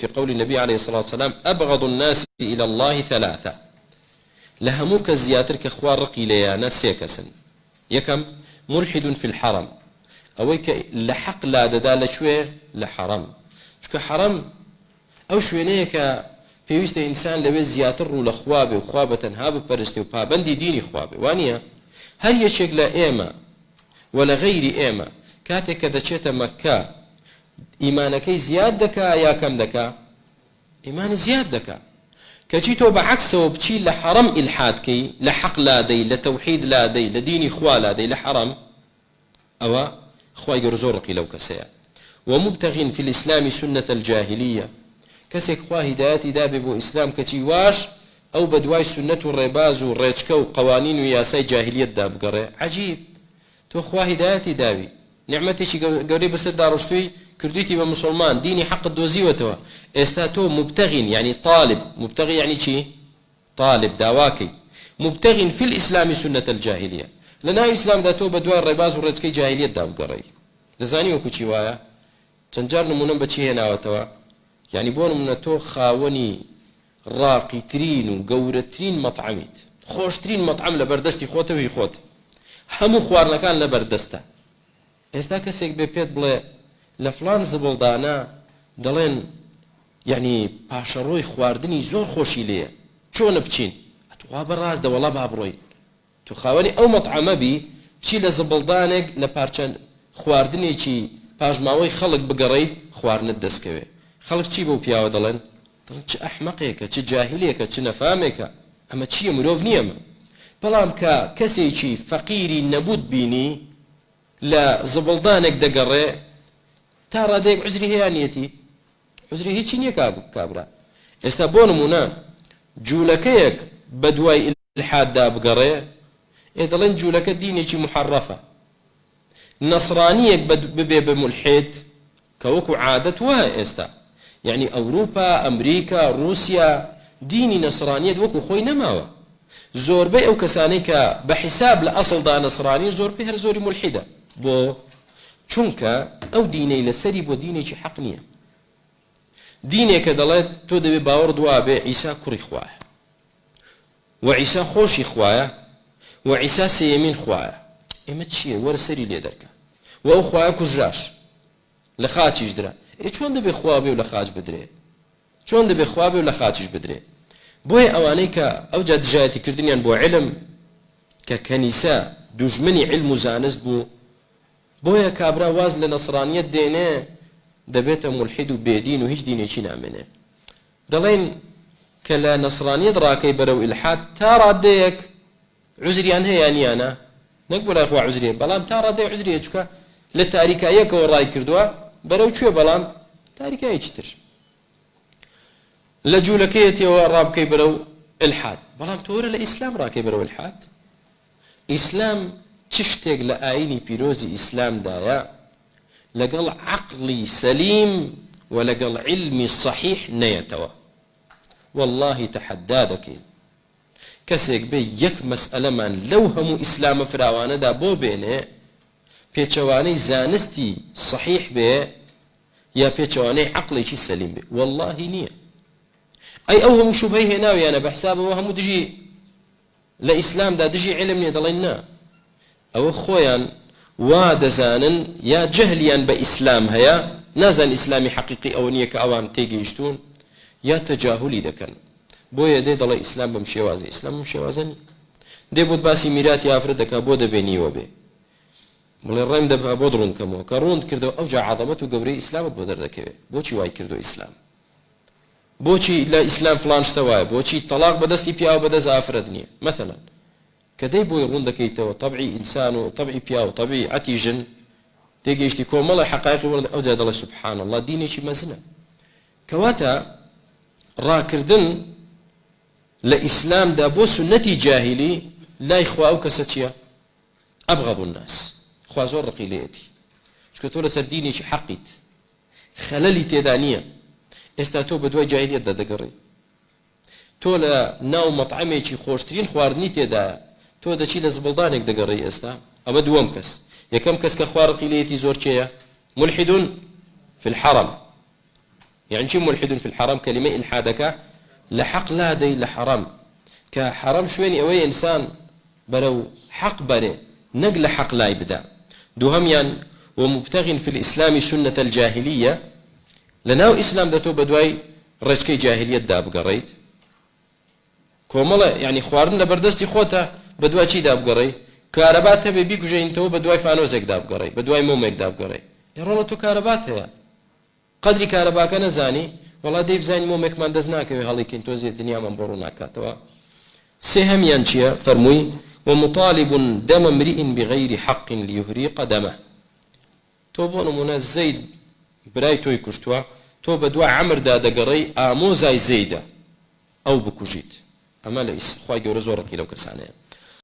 في قول النبي عليه الصلاة والسلام أبغض الناس إلى الله ثلاثة لهموك الزياتر كخوار رقي ليانا سيكسن يكم ملحد في الحرم أويك لحق لا ددا لشوير لحرم شكو حرم أو شوينيك پێویستە ئینسان لەوێ زیاتر ڕوو لە خوابێ و خوا بەتەنها بپەرستێ و پابەندی دینی خوابێ وانە هەر یەکێک لە ئێمە و لە غەیری ئێمە کاتێک کە دەچێتە مەککە ئیمانەکەی زیاد دەکا یا کەم دەکا ئیمانە زیاد دەکا کەچی تۆ بەعەکسەوە بچی لە حەرەم ئیلحادکەی لە حەق لادەی لە تەوحید لادەی لە دینی خوا لادەی لە حەرەم ئەوە خوای گەور زۆر ڕقی لەو کەسەیە ومبتغین في الإسلام سنة الجاهلية کەسێک خوا هیدایەتی دابێ بۆ ئیسلام کەچی واش ئەو بە دوای سنەت و ڕێباز و ڕێچکە و قەوانین و یاسای جاهلیەتدا بگەڕێ عەجیب تۆ خوا هیدایەتی داوی نیعمەتێکی گەورەی بەسەردا ڕۆشتووی کردویتی بە مسلمان دینی حەقت دۆزیوەتەوە ئێستا تۆ مبتغین یعنی طالب مبتغی یعنی چی طالب داواکەی مبتغین في الإسلام سنة الجاهلیة لەناو ئیسلامدا تۆ بە دوای ڕێباز و ڕێچکەی جاهلیەتدا بگەڕێی دەزانی وەکو چی وایە چەند جار نمونەم بە چی هێناوەتەوە يعني بون من تو خاوني راقي ترين وقورترين مطعميت خوشترين مطعم لبردستي خوته وهي خوت همو خوارنا كان لبردسته استا كسيك بيبيت بلا لفلان زبلدانا دلين يعني باشروي خواردني زور خوشي ليه چون بچين اتوا براز ده والله بابروي تو خاوني او مطعمه بي بشي لزبلدانك لبارچن خواردني چي پاژماوي خلق بقريت خوارن دسكوي خلق چی بۆ پیاوە دەڵێن چ ئەحمەقێکە چ جاهلیەکە چ نەفامێکە ئەمە چییە مرۆڤ نییە ئەمە بەڵام کە کەسێکی فەقیری نەبوود بینی لە زبڵدانێک دەگەڕێ تا ڕادەیەک عوزری هەیە نیەتی عوزری هیچی نییە کابرا ئێستا بۆ نمونە جوولەکەیەک بە دوای ئیلحاددا بگەڕێ دەڵێن جوولەکە دینێکی محەڕەفە نەسڕانیەک ببێ بە مولحید کە وەکو عادەت وایە ئێستا يعني أوروبا أمريكا روسيا ديني نصرانية وكو خوي نماوة زور بي أو كسانيك بحساب لأصل دا نصراني زور بي هر زوري ملحدة بو چونك أو ديني لسري بو ديني جي حق نية ديني كدلت تو دبي باور دوابي عيسى كري خواه وعيسى خوشي خواه وعيسى سيمين خواه إما تشيه ور سري ليدرك وأو خواه كجراش لخاتيش درا چۆن دەبێ خوا بێ و لە خاچ بدرێ چۆن دەبێ خوا بێ و لە خاچش بدرێ بۆیە ئەوانەی کە ئەوجا دژایەتی کردنیان بۆ علم کە کەنیسە دوژمنی علم و زانست بوو بۆیە کابرا واز لە نەسڕانیەت دێنێ دەبێتە مولحید و بێدین و هیچ دینێکی نامێنێ دەڵێن کە لە نەسڕانیەت ڕاکەی بەرەو ئیلحاد تا ڕادەیەک عوزریان هەیە یانە نەک بۆ لای خوا عوزریە بەڵام تا ڕادەیەک عوزریە چونکە لە تاریکاییەکەوە ڕای کردووە بەرەو کوێ بەڵام تاریکایەکی تر لە جوولەکەیەتیەوە ڕابکەی بەرەو ئیلحاد بەڵام تۆ وەرە لە ئیسلام ڕاکەی بەرەو ئیلحاد ئیسلام چ شتێک لە ئاینی پیرۆزی ئیسلامدایە لەگەڵ عەقڵی سەلیم و لەگەڵ علمی صەحیح نەیەتەوە والله تەحەدا دەکەین کەسێک بێ یەک مەسئەلەمان لەو هەموو ئیسلامە فراوانەدا بۆ بێنێ پێچەوانەی زانستی صحیح بێ یا پێچەوانەی عەقڵێکی سەلیم بێ والله نییە ئەی ئەو هەموو شوبهەی هێناویانە بە حسابەوە هەموو دژی لە ئیسلامدا دژی علم نییە دەڵێن نا ئەوە خۆیان وا دەزانن یا جەهلیان بە ئیسلام هەیە نازان ئیسلامی حەقیقی ئەوە نییە کە ئەوان تێگەیشتوون یا تەجاهولی دەکەن بۆیە دێ دەڵێ ئیسلام بەم شێوازە ئیسلام بەم شێوازە نییە دێ بۆت باسی میراتی ئافرەت دەکا بۆ دەبێنیوە بێ بڵێ ڕێم دەبا بۆ دڕوند کەمەوە کە ڕوند کردەوە ئەوجا عەظەمەت و گەورەی ئیسلامت بۆ دەردەکەوێت بۆچی وای کردو ئیسلام بۆچی لە ئیسلام فڵان شتە وایە بۆچی تەلاق بەدەستی پیاوە بەدەست ئافرەت نییە مەثەڵەن کە دەی بۆی ڕوون دەکەیتەوە تەبعی ئینسان و تەبعی پیا و تەبیعەتی ژن تێگەیشتی کۆمەڵی حەقایقی ئەوجا دەڵێ سوبحان الله دینێکی مەزنە کەواتە ڕاکردن لە ئیسلامدا بۆ سنەتی جاهلی لای خوا ئەو کەسە چییە ئەبغەض الناس خوا زۆر ڕقی لێیەتی چونکە تۆ لەسەر دینێکی حەقیت خەلەلی تێدا نییە ئێستا تۆ بە دوای جاهلیەتدا دەگەڕی تۆ لە ناو مەطعەمێکی خۆشترین خواردنی تێدایە تۆ دەچی لە زبڵدانێک دەگەڕی ئێستا ئەمە دووەم کەس یەکەم کەس کە خوا ڕقی لێیەتی زۆر کێیە ملحد في الحرم يعني شي ملحد في الحرام كلمة إلحادك لحق لا دي لحرام كحرام شويني أوي إنسان برو حق بري نقل حق لا يبدأ دوهميان ومبتغ في الإسلام سنة الجاهلية لناو إسلام دتو بدواي رجكي جاهلية داب قريت كوملا يعني خوارن لبردستي خوتا بدواي چی داب قري كهربات بيبي كجين تو بدواي فانوزك داب قري بدواي مومك داب قري يرون تو كهربات هي قدري كهرباك نزاني والله ديب زين مومك من دزناك هالي كنتو زي الدنيا من برونا توا سهم ينشيا فرموي ومطالب دم امرئ بغير حق ليهريق دمه تو بون من زيد برايتو يكشتوا تو بدوا عمر دا دقري آمو زي زيدا أو بكوجيت أما ليس خواي جورزورك لو كسانه